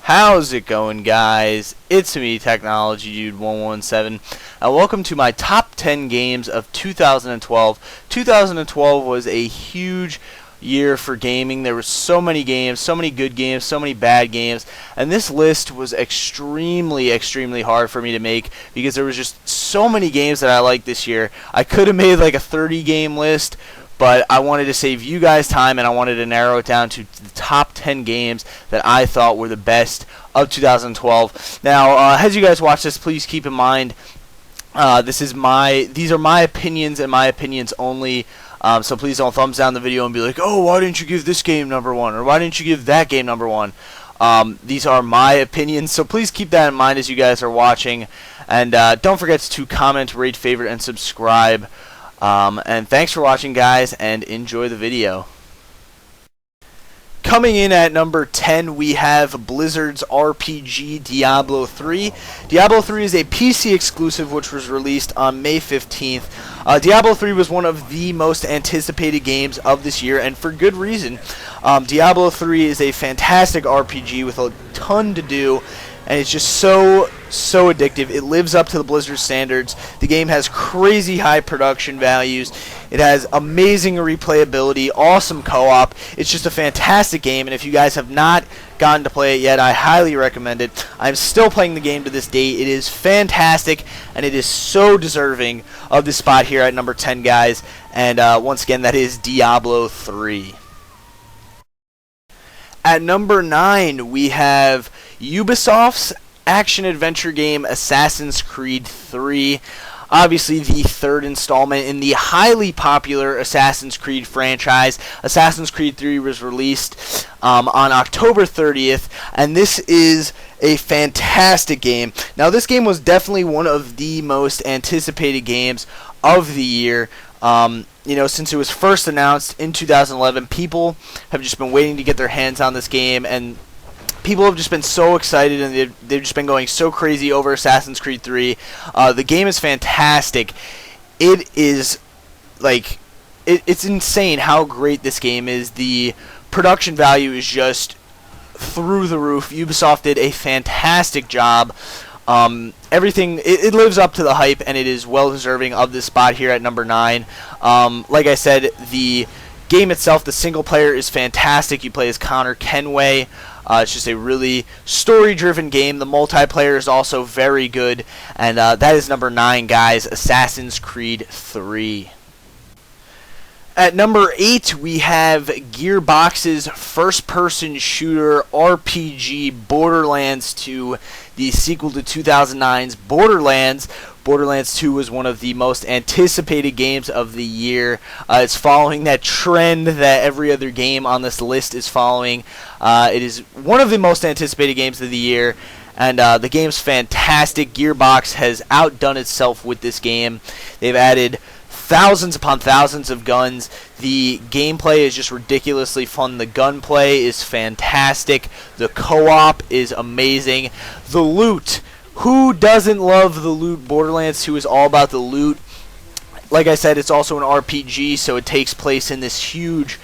How's it going, guys? It's me, Technologydude117, and welcome to my top 10 games of 2012. 2012 was a huge year for gaming. There were so many games, so many good games, so many bad games, and this list was extremely hard for me to make because there was just so many games that I liked this year. I could have made like a 30-game list, but I wanted to save you guys time, and I wanted to narrow it down to the top 10 games that I thought were the best of 2012. Now, as you guys watch this, please keep in mind these are my opinions and my opinions only. So please don't thumbs down the video and be like, "Oh, why didn't you give this game number 1?" or "Why didn't you give that game number 1?" These are my opinions, so please keep that in mind as you guys are watching. And don't forget to comment, rate, favorite, and subscribe. And thanks for watching, guys, and enjoy the video. Coming in at number 10, we have Blizzard's RPG Diablo 3. Diablo 3 is a PC exclusive which was released on May 15th. Diablo 3 was one of the most anticipated games of this year, and for good reason. Diablo 3 is a fantastic RPG with a ton to do, and it's just so addictive. It lives up to the Blizzard standards. The game has crazy high production values. It has amazing replayability, awesome co-op. It's just a fantastic game, and if you guys have not gotten to play it yet, I highly recommend it. I'm still playing the game to this day. It is fantastic, and it is so deserving of this spot here at number 10, guys. And once again, that is Diablo 3. At number 9, we have Ubisoft's action-adventure game Assassin's Creed 3. Obviously, the third installment in the highly popular Assassin's Creed franchise. Assassin's Creed 3 was released on October 30th, and this is a fantastic game. Now, this game was definitely one of the most anticipated games of the year. Since it was first announced in 2011, people have just been waiting to get their hands on this game, and people have just been so excited, and they've just been going so crazy over Assassin's Creed 3. The game is fantastic. It is, it's insane how great this game is. The production value is just through the roof. Ubisoft did a fantastic job. Everything, it lives up to the hype, and it is well deserving of this spot here at number 9. Like I said, the game itself, the single player is fantastic. You play as Connor Kenway. It's just a really story-driven game. The multiplayer is also very good, and that is number 9, guys, Assassin's Creed 3. At number 8, we have Gearbox's first-person shooter RPG Borderlands 2, the sequel to 2009's Borderlands. Borderlands 2 was one of the most anticipated games of the year. It's following that trend that every other game on this list is following. It is one of the most anticipated games of the year, and the game's fantastic. Gearbox has outdone itself with this game. They've added thousands upon thousands of guns. The gameplay is just ridiculously fun. The gunplay is fantastic. The co-op is amazing. The loot. Who doesn't love the loot? Borderlands 2 is all about the loot. Like I said, it's also an RPG, so it takes place in this huge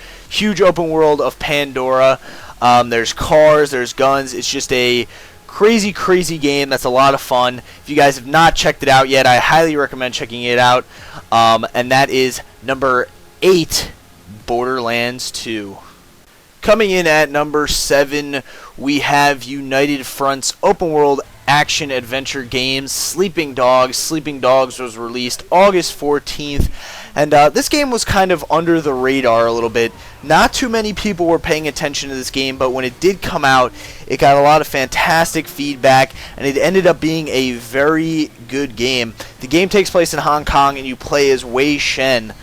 open world of Pandora. There's cars, there's guns. It's just a crazy game that's a lot of fun. If you guys have not checked it out yet, I highly recommend checking it out. And that is number 8, Borderlands 2. Coming in at number 7, we have United Front's open world action-adventure games, Sleeping Dogs. Sleeping Dogs was released August 14th, and this game was kind of under the radar a little bit. Not too many people were paying attention to this game, but when it did come out, it got a lot of fantastic feedback, and it ended up being a very good game. The game takes place in Hong Kong, and you play as Wei Shen.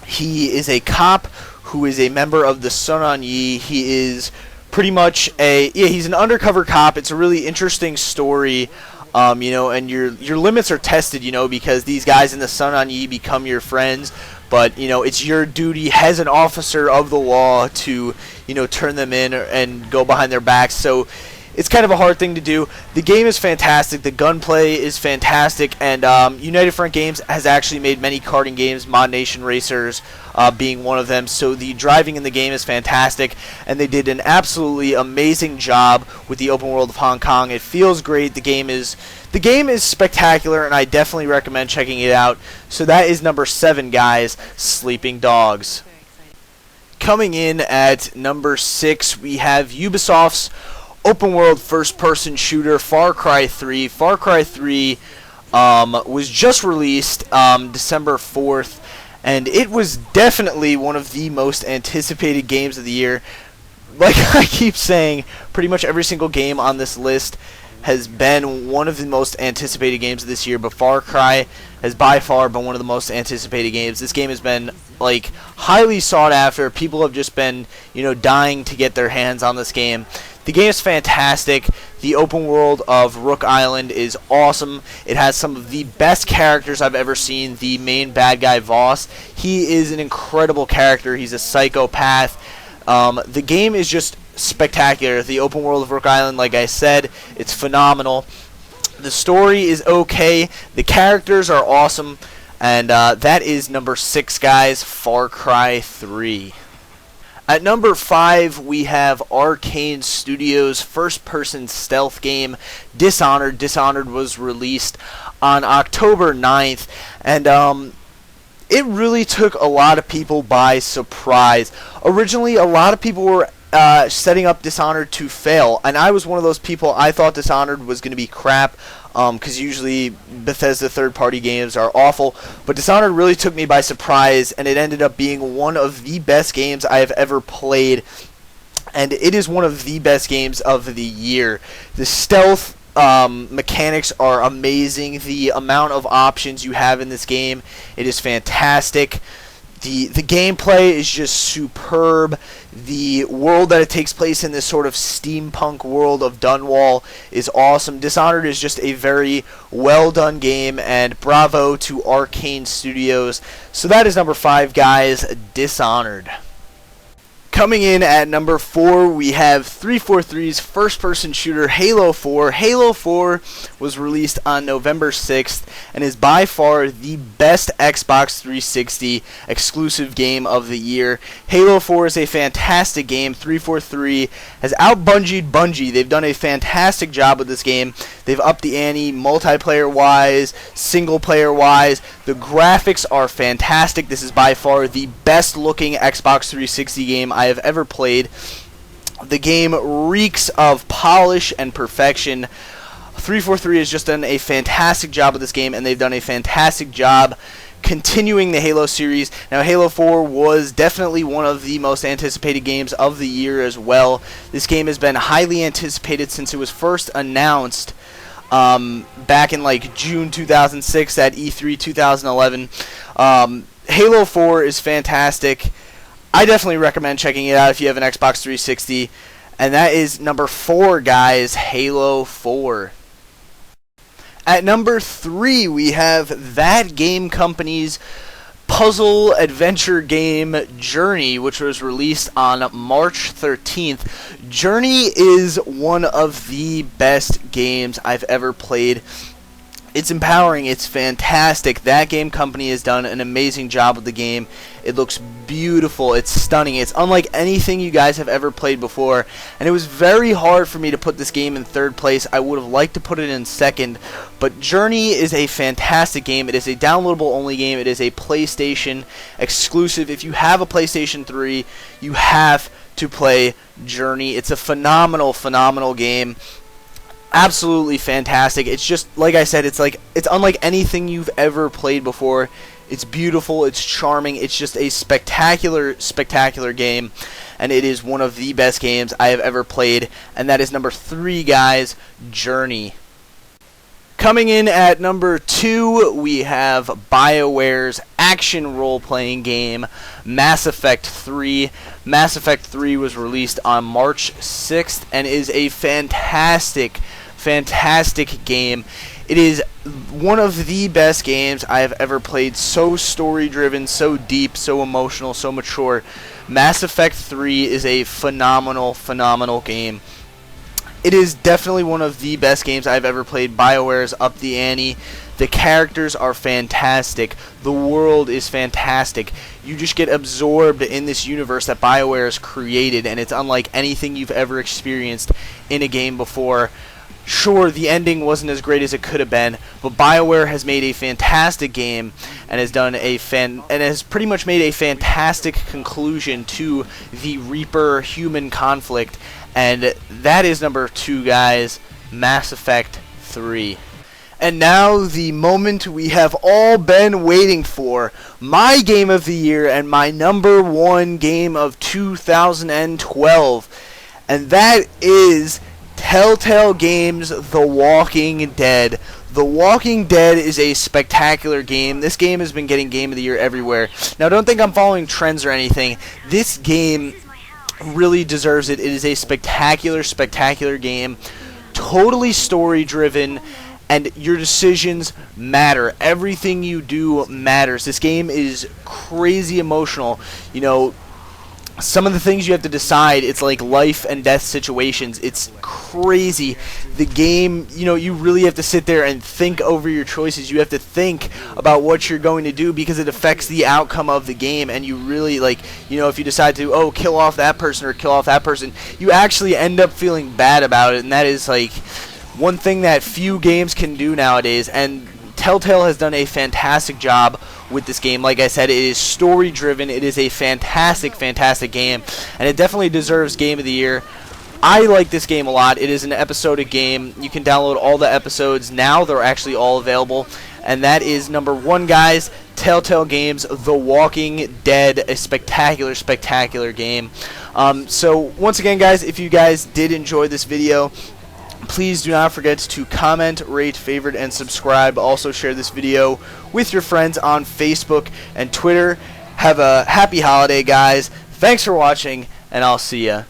He is a cop who is a member of the Sun On Yee. He is pretty much he's an undercover cop. It's a really interesting story, and your limits are tested, because these guys in the Sun On Yee become your friends, but, it's your duty as an officer of the law to, turn them in and go behind their backs. So it's kind of a hard thing to do. The game is fantastic. The gunplay is fantastic. And United Front Games has actually made many karting games, Mod Nation Racers, being one of them. So the driving in the game is fantastic, and they did an absolutely amazing job with the open world of Hong Kong. It feels great. The game is spectacular, and I definitely recommend checking it out. So that is number 7, guys, Sleeping Dogs. Coming in at number 6, we have Ubisoft's open world first person shooter Far Cry 3. Far Cry 3 was just released December 4th, and it was definitely one of the most anticipated games of the year. Like I keep saying, pretty much every single game on this list has been one of the most anticipated games of this year, but Far Cry has by far been one of the most anticipated games. This game has been like highly sought after. People have just been, dying to get their hands on this game. The game is fantastic. The open world of Rook Island is awesome. It has some of the best characters I've ever seen. The main bad guy, Voss, he is an incredible character. He's a psychopath. The game is just spectacular. The open world of Rook Island, like I said, it's phenomenal. The story is okay. The characters are awesome. And that is number 6, guys, Far Cry 3. At number 5, we have Arcane Studios' first-person stealth game, Dishonored. Dishonored was released on October 9th, and it really took a lot of people by surprise. Originally, a lot of people were setting up Dishonored to fail, and I was one of those people. I thought Dishonored was going to be crap, because usually Bethesda third-party games are awful, but Dishonored really took me by surprise, and it ended up being one of the best games I have ever played, and it is one of the best games of the year. The stealth mechanics are amazing. The amount of options you have in this game, it is fantastic. The gameplay is just superb. The world that it takes place in, this sort of steampunk world of Dunwall, is awesome. Dishonored is just a very well done game, and bravo to Arcane Studios. So that is number 5, guys, Dishonored. Coming in at number 4, we have 343's first-person shooter Halo 4. Halo 4 was released on November 6th and is by far the best Xbox 360 exclusive game of the year. Halo 4 is a fantastic game. 343 has out-bungied Bungie. They've done a fantastic job with this game. They've upped the ante multiplayer-wise, single-player-wise. The graphics are fantastic. This is by far the best-looking Xbox 360 game I have ever played. The game reeks of polish and perfection. 343 has just done a fantastic job with this game, and they've done a fantastic job continuing the Halo series. Now, Halo 4 was definitely one of the most anticipated games of the year as well. This game has been highly anticipated since it was first announced back in like June 2006 at E3 2011. Halo 4 is fantastic. I definitely recommend checking it out if you have an Xbox 360. And that is number 4, guys, Halo 4. At number 3, we have That Game Company's puzzle adventure game Journey, which was released on March 13th. Journey is one of the best games I've ever played. It's empowering. It's fantastic. That Game Company has done an amazing job with the game. It looks beautiful. It's stunning. It's unlike anything you guys have ever played before. And it was very hard for me to put this game in third place. I would have liked to put it in second. But Journey is a fantastic game. It is a downloadable only game. It is a PlayStation exclusive. If you have a PlayStation 3, you have to play Journey. It's a phenomenal, phenomenal game. Absolutely fantastic. It's just, like I said, it's unlike anything you've ever played before. It's beautiful, it's charming, it's just a spectacular, spectacular game, and it is one of the best games I have ever played, and that is number 3, guys, Journey. Coming in at number 2, we have BioWare's action role-playing game, Mass Effect 3. Mass Effect 3 was released on March 6th and is a fantastic game. It is one of the best games I have ever played. So story-driven, so deep, so emotional, so mature. Mass Effect 3 is a phenomenal, phenomenal game. It is definitely one of the best games I've ever played. BioWare's up the ante. The characters are fantastic. The world is fantastic. You just get absorbed in this universe that BioWare has created, and it's unlike anything you've ever experienced in a game before. Sure, the ending wasn't as great as it could have been, but BioWare has made a fantastic game and has pretty much made a fantastic conclusion to the Reaper human conflict, and that is number 2, guys, Mass Effect 3. And now the moment we have all been waiting for, my game of the year and my number 1 game of 2012, and that is Telltale Games' The Walking Dead. The Walking Dead is a spectacular game. This game has been getting Game of the Year everywhere. Now, don't think I'm following trends or anything. This game really deserves it. It is a spectacular, spectacular game. Totally story-driven, and your decisions matter. Everything you do matters. This game is crazy emotional. You know, some of the things you have to decide, it's like life and death situations. It's crazy. The game, you know, you really have to sit there and think over your choices. You have to think about what you're going to do because it affects the outcome of the game. And you really, like, you know, if you decide to, oh, kill off that person or kill off that person, you actually end up feeling bad about it. And that is, like, one thing that few games can do nowadays. And Telltale has done a fantastic job with this game. Like I said, it is story driven. It is a fantastic, fantastic game, and it definitely deserves Game of the Year. I like this game a lot. It is an episodic game. You can download all the episodes now. They're actually all available, and that is number 1, guys, Telltale Games' The Walking Dead, a spectacular, spectacular game. So once again, guys, if you guys did enjoy this video, please do not forget to comment, rate, favorite, and subscribe. Also share this video with your friends on Facebook and Twitter. Have a happy holiday, guys. Thanks for watching, and I'll see ya.